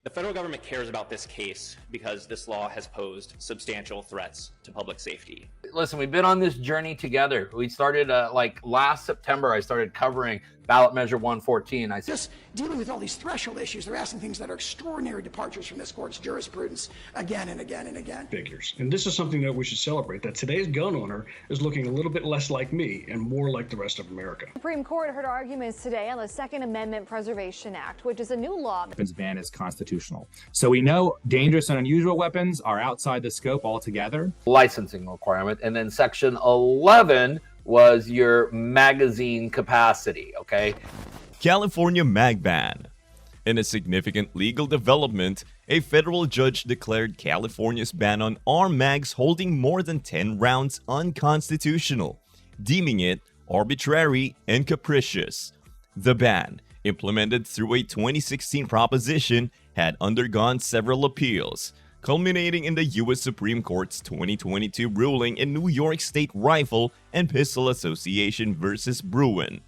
The federal government cares about this case because this law has posed substantial threats to public safety. Listen, we've been on this journey together. We started like last September, I started covering ballot measure 114. Just dealing with all these threshold issues, they're asking things that are extraordinary departures from this court's jurisprudence again and again and again. Figures. And this is something that we should celebrate, that today's gun owner is looking a little bit less like me and more like the rest of America. The Supreme Court heard arguments today on the Second Amendment Preservation Act, which is a new law. Weapons ban is constitutional. So we know dangerous and unusual weapons are outside the scope altogether. Licensing requirement. And then section 11 was your magazine capacity, okay? California mag ban. In a significant legal development, a federal judge declared California's ban on armed mags holding more than 10 rounds unconstitutional, deeming it arbitrary and capricious. The ban, implemented through a 2016 proposition, had undergone several appeals, culminating in the U.S. Supreme Court's 2022 ruling in New York State Rifle and Pistol Association versus Bruin.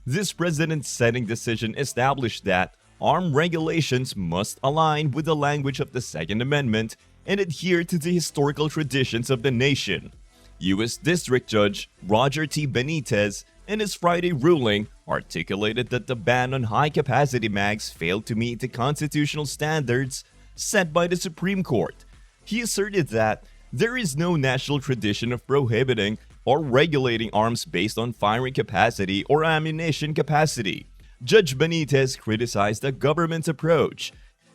This precedent-setting decision established that armed regulations must align with the language of the Second Amendment and adhere to the historical traditions of the nation. U.S. District Judge Roger T. Benitez, in his Friday ruling, articulated that the ban on high-capacity mags failed to meet the constitutional standards set by the Supreme Court. He asserted that there is no national tradition of prohibiting or regulating arms based on firing capacity or ammunition capacity. Judge Benitez criticized the government's approach,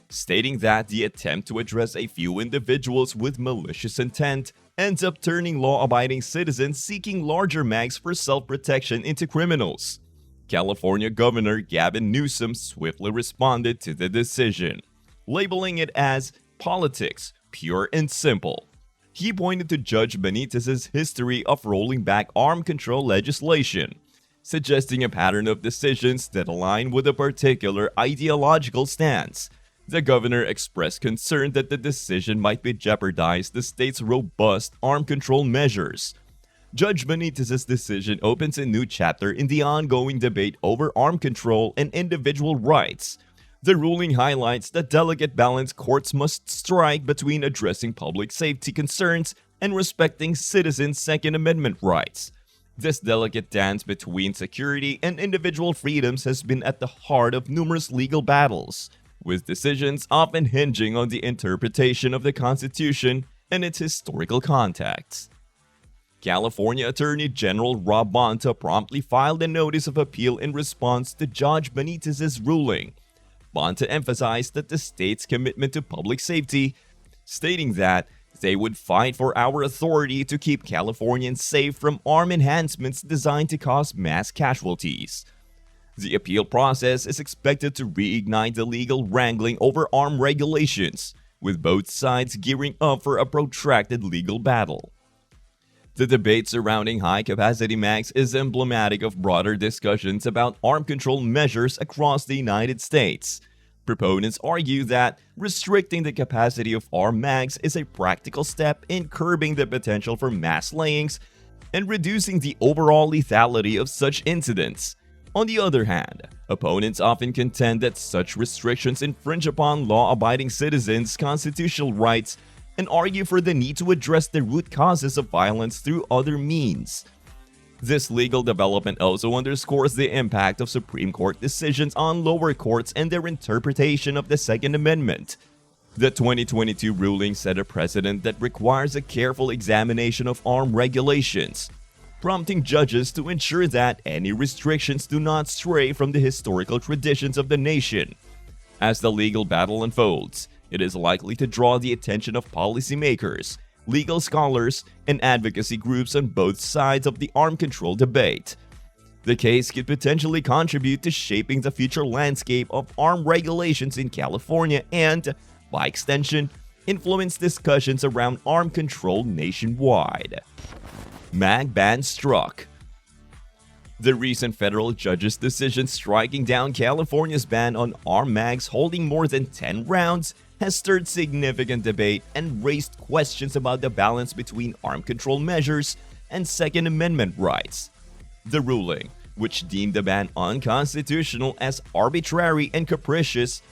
stating that the attempt to address a few individuals with malicious intent ends up turning law-abiding citizens seeking larger mags for self-protection into criminals. California Governor Gavin Newsom swiftly responded to the decision, labeling it as politics, pure and simple. He pointed to Judge Benitez's history of rolling back arm control legislation, suggesting a pattern of decisions that align with a particular ideological stance. The governor expressed concern that the decision might jeopardize the state's robust arm control measures. Judge Benitez's decision opens a new chapter in the ongoing debate over arm control and individual rights. The ruling highlights the delicate balance courts must strike between addressing public safety concerns and respecting citizens' Second Amendment rights. This delicate dance between security and individual freedoms has been at the heart of numerous legal battles, with decisions often hinging on the interpretation of the Constitution and its historical context. California Attorney General Rob Bonta promptly filed a notice of appeal in response to Judge Benitez's ruling. Bonta emphasized that the state's commitment to public safety, stating that they would fight for our authority to keep Californians safe from arm enhancements designed to cause mass casualties. The appeal process is expected to reignite the legal wrangling over arm regulations, with both sides gearing up for a protracted legal battle. The debate surrounding high-capacity mags is emblematic of broader discussions about arm control measures across the United States. Proponents argue that restricting the capacity of armed mags is a practical step in curbing the potential for mass layings and reducing the overall lethality of such incidents. On the other hand, opponents often contend that such restrictions infringe upon law-abiding citizens' constitutional rights and argue for the need to address the root causes of violence through other means. This legal development also underscores the impact of Supreme Court decisions on lower courts and their interpretation of the Second Amendment. The 2022 ruling set a precedent that requires a careful examination of arm regulations, prompting judges to ensure that any restrictions do not stray from the historical traditions of the nation. As the legal battle unfolds, it is likely to draw the attention of policymakers, legal scholars, and advocacy groups on both sides of the arm control debate. The case could potentially contribute to shaping the future landscape of arm regulations in California and, by extension, influence discussions around arm control nationwide. Mag ban struck. The recent federal judge's decision striking down California's ban on armed mags holding more than 10 rounds has stirred significant debate and raised questions about the balance between arm control measures and Second Amendment rights. The ruling, which deemed the ban unconstitutional as arbitrary and capricious,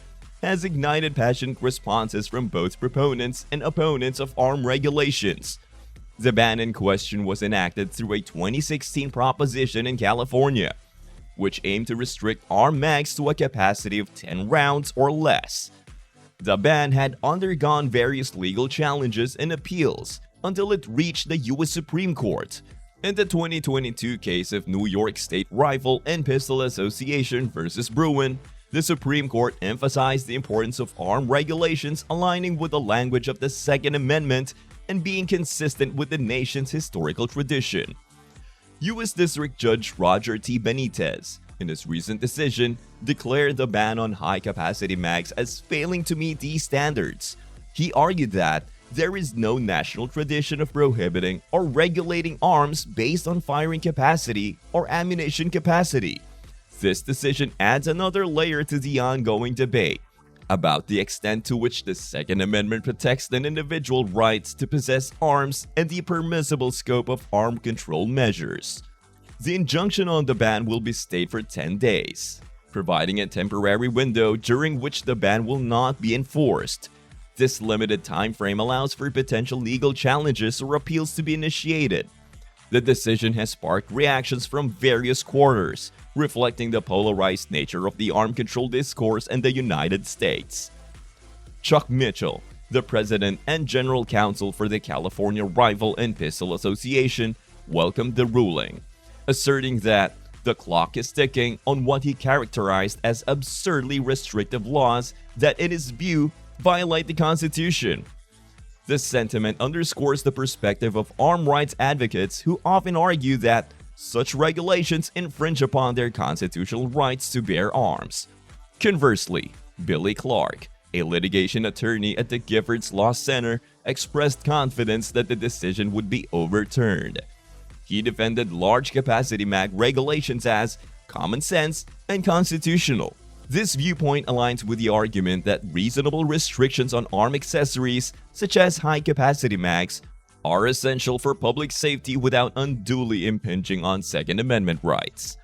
has ignited passionate responses from both proponents and opponents of arm regulations. The ban in question was enacted through a 2016 proposition in California, which aimed to restrict arm mags to a capacity of 10 rounds or less. The ban had undergone various legal challenges and appeals until it reached the U.S. Supreme Court. In the 2022 case of New York State Rifle and Pistol Association versus Bruin, the Supreme Court emphasized the importance of arm regulations aligning with the language of the Second Amendment and being consistent with the nation's historical tradition. U.S. District Judge Roger T. Benitez, in his recent decision, declared the ban on high-capacity mags as failing to meet these standards. He argued that there is no national tradition of prohibiting or regulating arms based on firing capacity or ammunition capacity. This decision adds another layer to the ongoing debate about the extent to which the Second Amendment protects an individual's rights to possess arms and the permissible scope of arm control measures. The injunction on the ban will be stayed for 10 days, providing a temporary window during which the ban will not be enforced. This limited time frame allows for potential legal challenges or appeals to be initiated. The decision has sparked reactions from various quarters, reflecting the polarized nature of the arm control discourse in the United States. Chuck Mitchell, the president and general counsel for the California Rifle and Pistol Association, welcomed the ruling, asserting that the clock is ticking on what he characterized as absurdly restrictive laws that, in his view, violate the Constitution. This sentiment underscores the perspective of arm rights advocates who often argue that such regulations infringe upon their constitutional rights to bear arms. Conversely, Billy Clark, a litigation attorney at the Giffords Law Center, expressed confidence that the decision would be overturned. He defended large capacity mag regulations as common sense and constitutional. This viewpoint aligns with the argument that reasonable restrictions on arm accessories, such as high-capacity mags, are essential for public safety without unduly impinging on Second Amendment rights.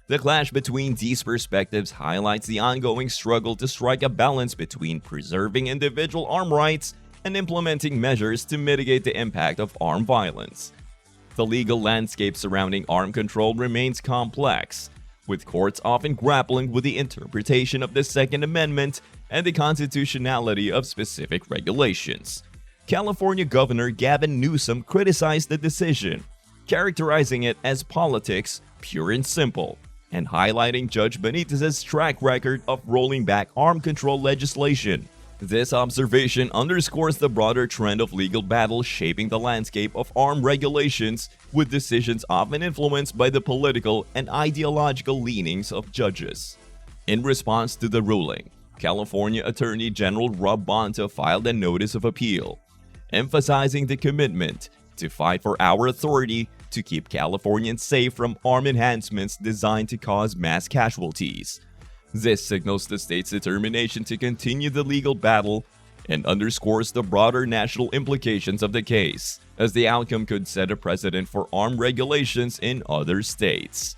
The clash between these perspectives highlights the ongoing struggle to strike a balance between preserving individual arm rights and implementing measures to mitigate the impact of armed violence. The legal landscape surrounding arm control remains complex, with courts often grappling with the interpretation of the Second Amendment and the constitutionality of specific regulations. California Governor Gavin Newsom criticized the decision, characterizing it as politics pure and simple, and highlighting Judge Benitez's track record of rolling back arm control legislation. This observation underscores the broader trend of legal battle shaping the landscape of arm regulations, with decisions often influenced by the political and ideological leanings of judges. In response to the ruling, California Attorney General Rob Bonta filed a notice of appeal, emphasizing the commitment to fight for our authority to keep Californians safe from arm enhancements designed to cause mass casualties. This signals the state's determination to continue the legal battle and underscores the broader national implications of the case, as the outcome could set a precedent for arm regulations in other states.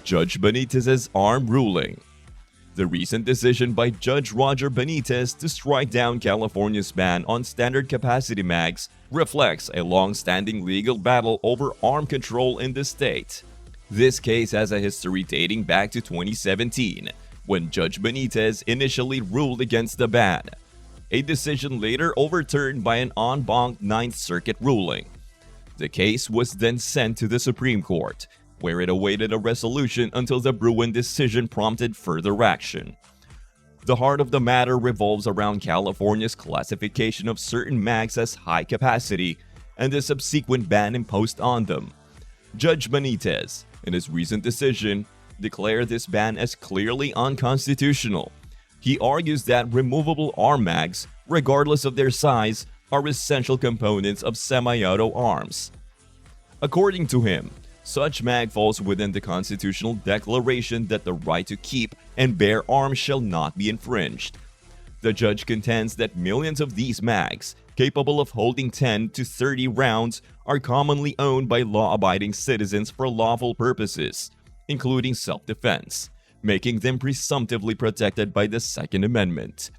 Judge Benitez's arm ruling. The recent decision by Judge Roger Benitez to strike down California's ban on standard capacity mags reflects a long-standing legal battle over arm control in the state. This case has a history dating back to 2017, when Judge Benitez initially ruled against the ban, a decision later overturned by an en banc Ninth Circuit ruling. The case was then sent to the Supreme Court, where it awaited a resolution until the Bruin decision prompted further action. The heart of the matter revolves around California's classification of certain mags as high capacity and the subsequent ban imposed on them. Judge Benitez, in his recent decision, declared this ban as clearly unconstitutional. He argues that removable arm mags, regardless of their size, are essential components of semi-auto arms. According to him, such mag falls within the constitutional declaration that the right to keep and bear arms shall not be infringed. The judge contends that millions of these mags, capable of holding 10 to 30 rounds, are commonly owned by law-abiding citizens for lawful purposes, including self-defense, making them presumptively protected by the Second Amendment.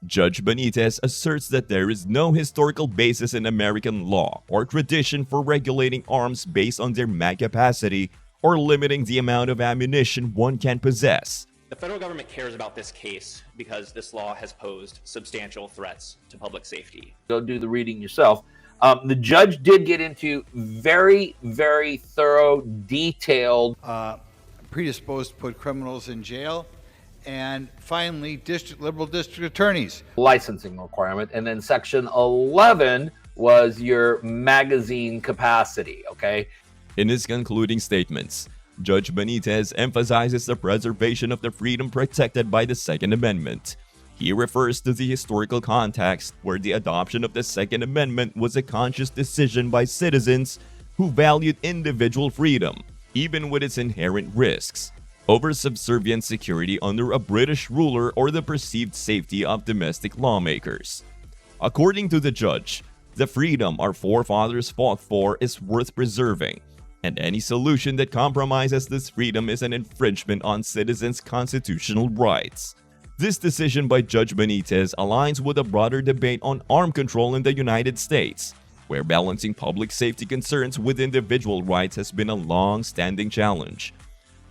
Judge Benitez asserts that there is no historical basis in American law or tradition for regulating arms based on their mag capacity or limiting the amount of ammunition one can possess. The federal government cares about this case because this law has posed substantial threats to public safety. Go do the reading yourself. The judge did get into very, very thorough, detailed. Predisposed to put criminals in jail. And finally, liberal district attorneys. Licensing requirement. And then section 11 was your magazine capacity, okay? In his concluding statements, Judge Benitez emphasizes the preservation of the freedom protected by the Second Amendment. He refers to the historical context where the adoption of the Second Amendment was a conscious decision by citizens who valued individual freedom, even with its inherent risks, over subservient security under a British ruler or the perceived safety of domestic lawmakers. According to the judge, the freedom our forefathers fought for is worth preserving, and any solution that compromises this freedom is an infringement on citizens' constitutional rights. This decision by Judge Benitez aligns with a broader debate on arm control in the United States, where balancing public safety concerns with individual rights has been a long-standing challenge.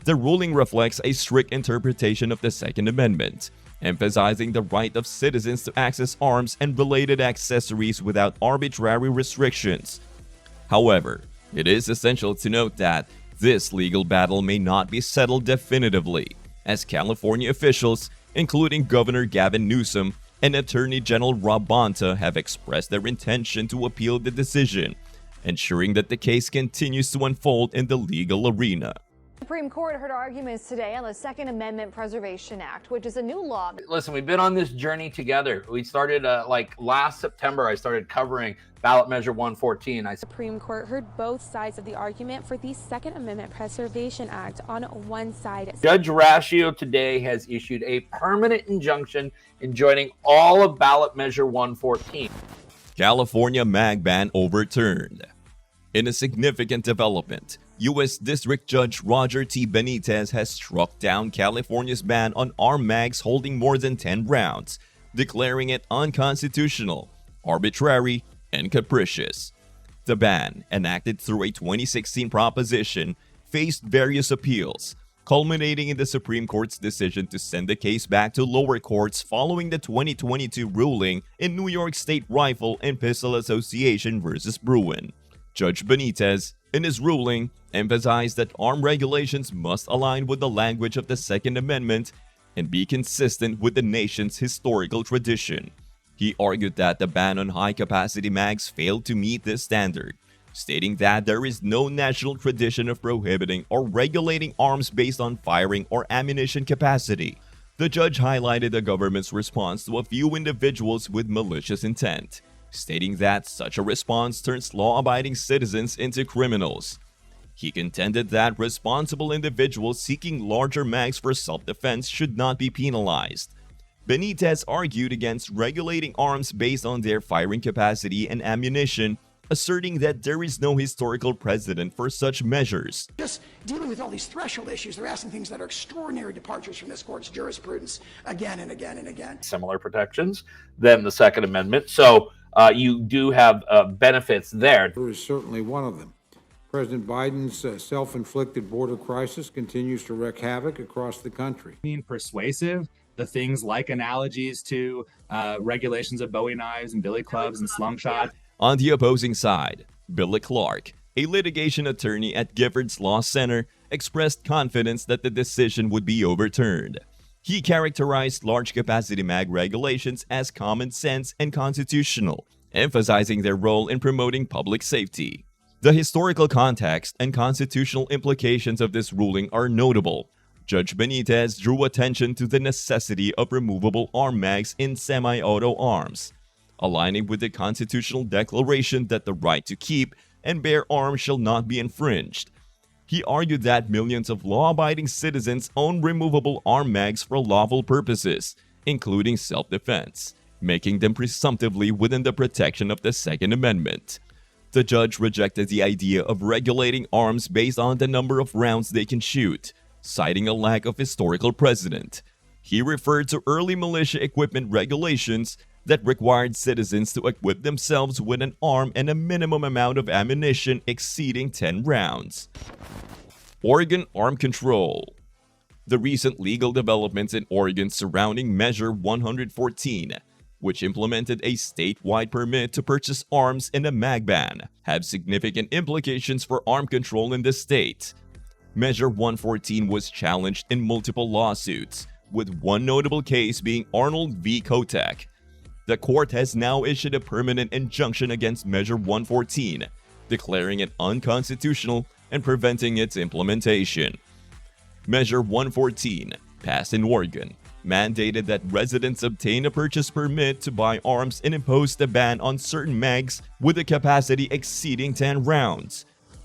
The ruling reflects a strict interpretation of the Second Amendment, emphasizing the right of citizens to access arms and related accessories without arbitrary restrictions. However, it is essential to note that this legal battle may not be settled definitively, as California officials, including Governor Gavin Newsom and Attorney General Rob Bonta, have expressed their intention to appeal the decision, ensuring that the case continues to unfold in the legal arena. The Supreme Court heard arguments today on the Second Amendment Preservation Act, which is a new law. Listen, we've been on this journey together. We started last September. I started covering Ballot Measure 114. The Supreme Court heard both sides of the argument for the Second Amendment Preservation Act on one side. Judge Ratio today has issued a permanent injunction enjoining all of Ballot Measure 114. California mag ban overturned. In a significant development, U.S. District Judge Roger T. Benitez has struck down California's ban on armed mags holding more than 10 rounds, declaring it unconstitutional, arbitrary, and capricious. The ban, enacted through a 2016 proposition, faced various appeals, culminating in the Supreme Court's decision to send the case back to lower courts following the 2022 ruling in New York State Rifle and Pistol Association versus Bruin. Judge Benitez, in his ruling, emphasized that arm regulations must align with the language of the Second Amendment and be consistent with the nation's historical tradition. He argued that the ban on high-capacity mags failed to meet this standard, stating that there is no national tradition of prohibiting or regulating arms based on firing or ammunition capacity. The judge highlighted the government's response to a few individuals with malicious intent, stating that such a response turns law-abiding citizens into criminals. He contended that responsible individuals seeking larger mags for self-defense should not be penalized. Benitez argued against regulating arms based on their firing capacity and ammunition, asserting that there is no historical precedent for such measures. Just dealing with all these threshold issues, they're asking things that are extraordinary departures from this court's jurisprudence again and again and again. Similar protections than the Second Amendment, so you do have benefits there. There is certainly one of them. President Biden's self-inflicted border crisis continues to wreak havoc across the country. Being persuasive, the things like analogies to regulations of Bowie knives and billy clubs and slingshot. On the opposing side, Billy Clark, a litigation attorney at Giffords Law Center, expressed confidence that the decision would be overturned. He characterized large-capacity mag regulations as common sense and constitutional, emphasizing their role in promoting public safety. The historical context and constitutional implications of this ruling are notable. Judge Benitez drew attention to the necessity of removable arm mags in semi-auto arms, aligning with the constitutional declaration that the right to keep and bear arms shall not be infringed. He argued that millions of law-abiding citizens own removable arm mags for lawful purposes, including self-defense, making them presumptively within the protection of the Second Amendment. The judge rejected the idea of regulating arms based on the number of rounds they can shoot, citing a lack of historical precedent. He referred to early militia equipment regulations that required citizens to equip themselves with an arm and a minimum amount of ammunition exceeding 10 rounds. Oregon Arm Control. The recent legal developments in Oregon surrounding Measure 114, which implemented a statewide permit to purchase arms and a mag ban, have significant implications for arm control in the state. Measure 114 was challenged in multiple lawsuits, with one notable case being Arnold v. Kotek. The court has now issued a permanent injunction against Measure 114, declaring it unconstitutional and preventing its implementation. Measure 114, passed in Oregon, mandated that residents obtain a purchase permit to buy arms and imposed a ban on certain mags with a capacity exceeding 10 rounds.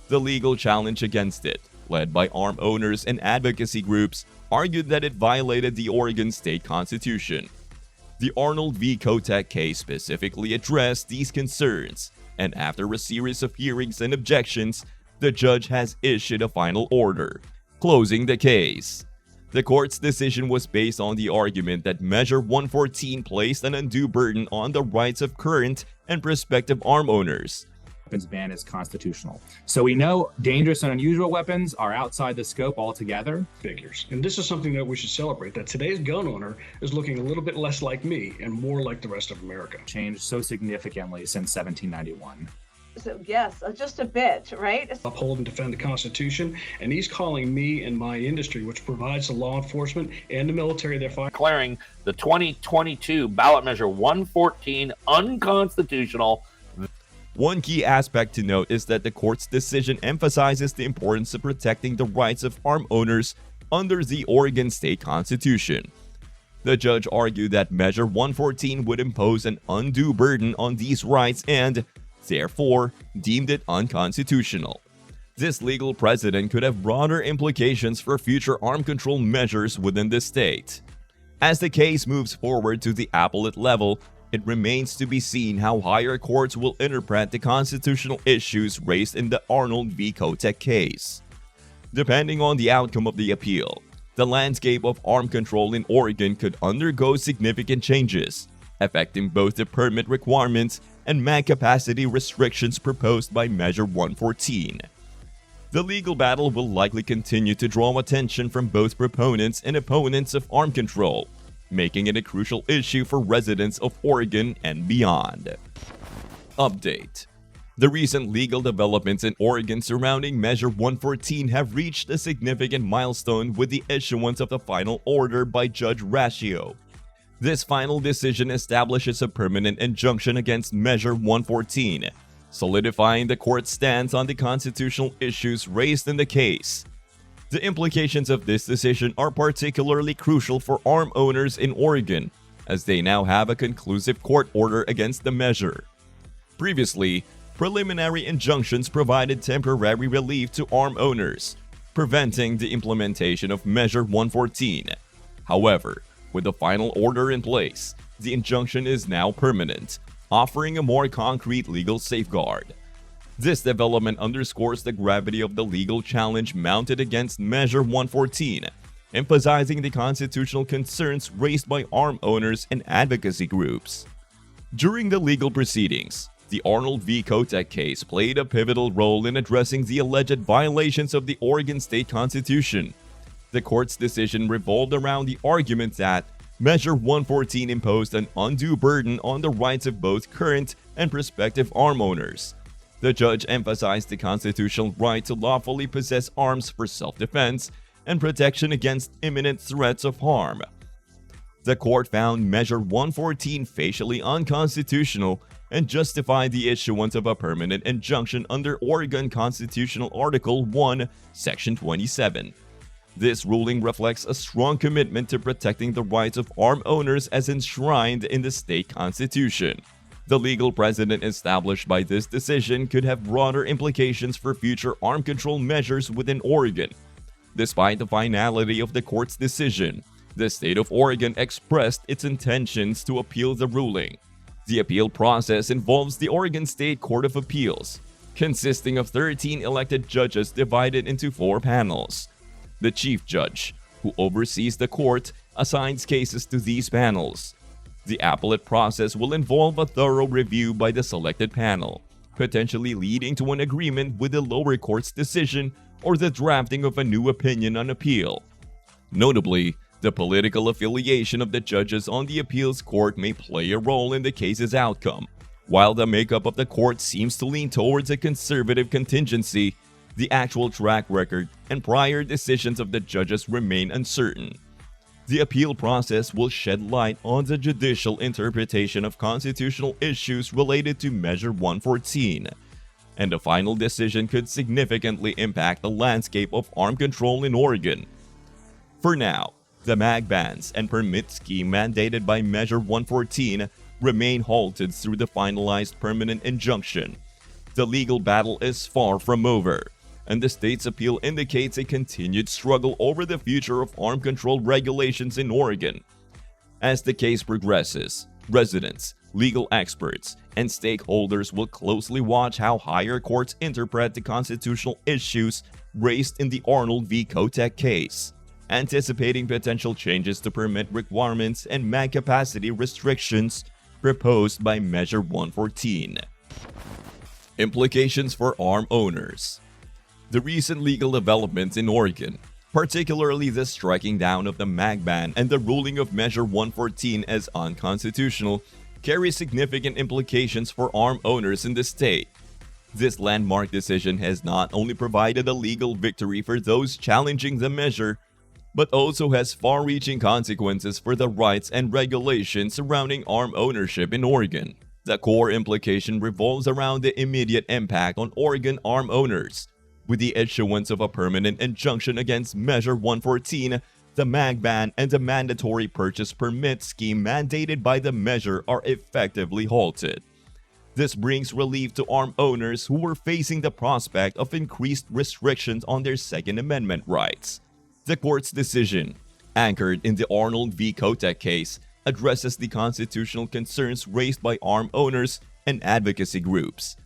The legal challenge against it, led by arm owners and advocacy groups, argued that it violated the Oregon state constitution. The Arnold v. Kotek case specifically addressed these concerns, and after a series of hearings and objections, the judge has issued a final order, closing the case. The court's decision was based on the argument that Measure 114 placed an undue burden on the rights of current and prospective arm owners. Weapons ban is constitutional. So we know dangerous and unusual weapons are outside the scope altogether. Figures. And this is something that we should celebrate, that today's gun owner is looking a little bit less like me and more like the rest of America. Changed so significantly since 1791. So yes, just a bit, right? Uphold and defend the Constitution, and he's calling me and my industry, which provides the law enforcement and the military their fire. Declaring the 2022 ballot measure 114 unconstitutional. One key aspect to note is that the court's decision emphasizes the importance of protecting the rights of arm owners under the Oregon state constitution. The judge argued that Measure 114 would impose an undue burden on these rights and, therefore, deemed it unconstitutional. This legal precedent could have broader implications for future arm control measures within the state. As the case moves forward to the appellate level, it remains to be seen how higher courts will interpret the constitutional issues raised in the Arnold v. Kotek case. Depending on the outcome of the appeal, the landscape of arm control in Oregon could undergo significant changes, affecting both the permit requirements and mag capacity restrictions proposed by Measure 114. The legal battle will likely continue to draw attention from both proponents and opponents of arm control, making it a crucial issue for residents of Oregon and beyond. Update. The recent legal developments in Oregon surrounding Measure 114 have reached a significant milestone with the issuance of the final order by Judge Ratio. This final decision establishes a permanent injunction against Measure 114, solidifying the court's stance on the constitutional issues raised in the case. The implications of this decision are particularly crucial for arm owners in Oregon, as they now have a conclusive court order against the measure. Previously, preliminary injunctions provided temporary relief to arm owners, preventing the implementation of Measure 114. However, with the final order in place, the injunction is now permanent, offering a more concrete legal safeguard. This development underscores the gravity of the legal challenge mounted against Measure 114, emphasizing the constitutional concerns raised by arm owners and advocacy groups. During the legal proceedings, the Arnold v. Kotek case played a pivotal role in addressing the alleged violations of the Oregon state constitution. The court's decision revolved around the argument that Measure 114 imposed an undue burden on the rights of both current and prospective arm owners. The judge emphasized the constitutional right to lawfully possess arms for self-defense and protection against imminent threats of harm. The court found Measure 114 facially unconstitutional and justified the issuance of a permanent injunction under Oregon Constitutional Article 1, Section 27. This ruling reflects a strong commitment to protecting the rights of arm owners as enshrined in the state constitution. The legal precedent established by this decision could have broader implications for future arm control measures within Oregon. Despite the finality of the court's decision, the state of Oregon expressed its intentions to appeal the ruling. The appeal process involves the Oregon State Court of Appeals, consisting of 13 elected judges divided into 4 panels. The chief judge, who oversees the court, assigns cases to these panels. The appellate process will involve a thorough review by the selected panel, potentially leading to an agreement with the lower court's decision or the drafting of a new opinion on appeal. Notably, the political affiliation of the judges on the appeals court may play a role in the case's outcome. While the makeup of the court seems to lean towards a conservative contingency, the actual track record and prior decisions of the judges remain uncertain. The appeal process will shed light on the judicial interpretation of constitutional issues related to Measure 114, and the final decision could significantly impact the landscape of arm control in Oregon. For now, the mag bans and permit scheme mandated by Measure 114 remain halted through the finalized permanent injunction. The legal battle is far from over, and the state's appeal indicates a continued struggle over the future of arm control regulations in Oregon. As the case progresses, residents, legal experts, and stakeholders will closely watch how higher courts interpret the constitutional issues raised in the Arnold v. Kotek case, anticipating potential changes to permit requirements and mag capacity restrictions proposed by Measure 114. Implications for arm owners. The recent legal developments in Oregon, particularly the striking down of the mag ban and the ruling of Measure 114 as unconstitutional, carry significant implications for arm owners in the state. This landmark decision has not only provided a legal victory for those challenging the measure, but also has far-reaching consequences for the rights and regulations surrounding arm ownership in Oregon. The core implication revolves around the immediate impact on Oregon arm owners. With the issuance of a permanent injunction against Measure 114, the mag ban and the mandatory purchase permit scheme mandated by the measure are effectively halted. This brings relief to arm owners who were facing the prospect of increased restrictions on their Second Amendment rights. The court's decision, anchored in the Arnold v. Kotek case, addresses the constitutional concerns raised by arm owners and advocacy groups.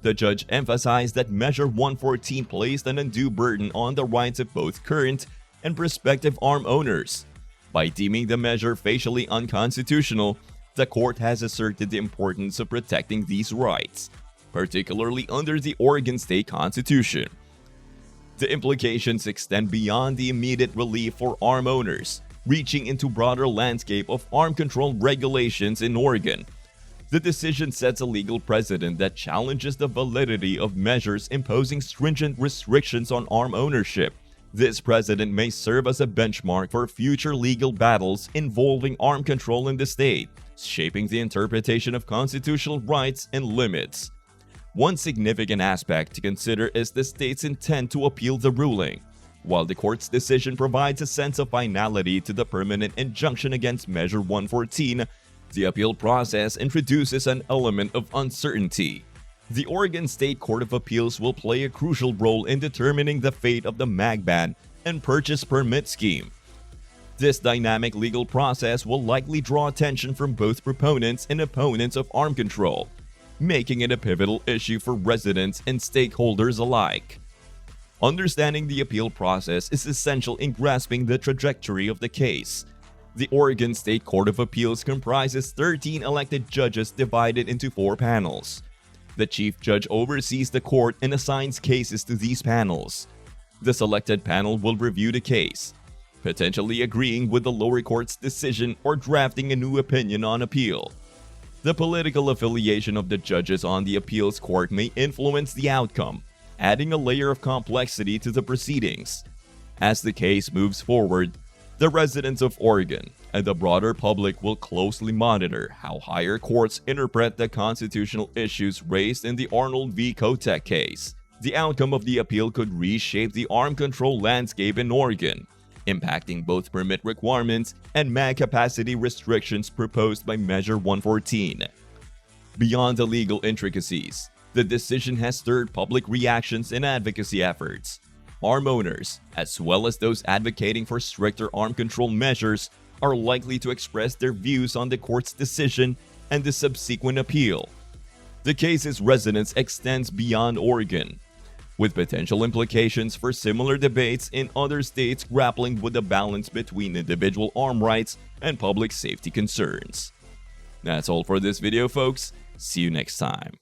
The judge emphasized that Measure 114 placed an undue burden on the rights of both current and prospective arm owners. By deeming the measure facially unconstitutional, the court has asserted the importance of protecting these rights, particularly under the Oregon State Constitution. The implications extend beyond the immediate relief for arm owners, reaching into broader landscape of arm control regulations in Oregon. The decision sets a legal precedent that challenges the validity of measures imposing stringent restrictions on arm ownership. This precedent may serve as a benchmark for future legal battles involving arm control in the state, shaping the interpretation of constitutional rights and limits. One significant aspect to consider is the state's intent to appeal the ruling. While the court's decision provides a sense of finality to the permanent injunction against Measure 114, the appeal process introduces an element of uncertainty. The Oregon State Court of Appeals will play a crucial role in determining the fate of the mag ban and purchase permit scheme. This dynamic legal process will likely draw attention from both proponents and opponents of arm control, making it a pivotal issue for residents and stakeholders alike. Understanding the appeal process is essential in grasping the trajectory of the case. The Oregon State Court of Appeals comprises 13 elected judges divided into 4 panels. The chief judge oversees the court and assigns cases to these panels. The selected panel will review the case, potentially agreeing with the lower court's decision or drafting a new opinion on appeal. The political affiliation of the judges on the appeals court may influence the outcome, adding a layer of complexity to the proceedings. As the case moves forward, the residents of Oregon and the broader public will closely monitor how higher courts interpret the constitutional issues raised in the Arnold v. Kotek case. The outcome of the appeal could reshape the arm control landscape in Oregon, impacting both permit requirements and mag capacity restrictions proposed by Measure 114. Beyond the legal intricacies, the decision has stirred public reactions and advocacy efforts. Arm owners, as well as those advocating for stricter arm control measures, are likely to express their views on the court's decision and the subsequent appeal. The case's resonance extends beyond Oregon. with potential implications for similar debates in other states grappling with the balance between individual arm rights and public safety concerns. That's all for this video, folks. See you next time.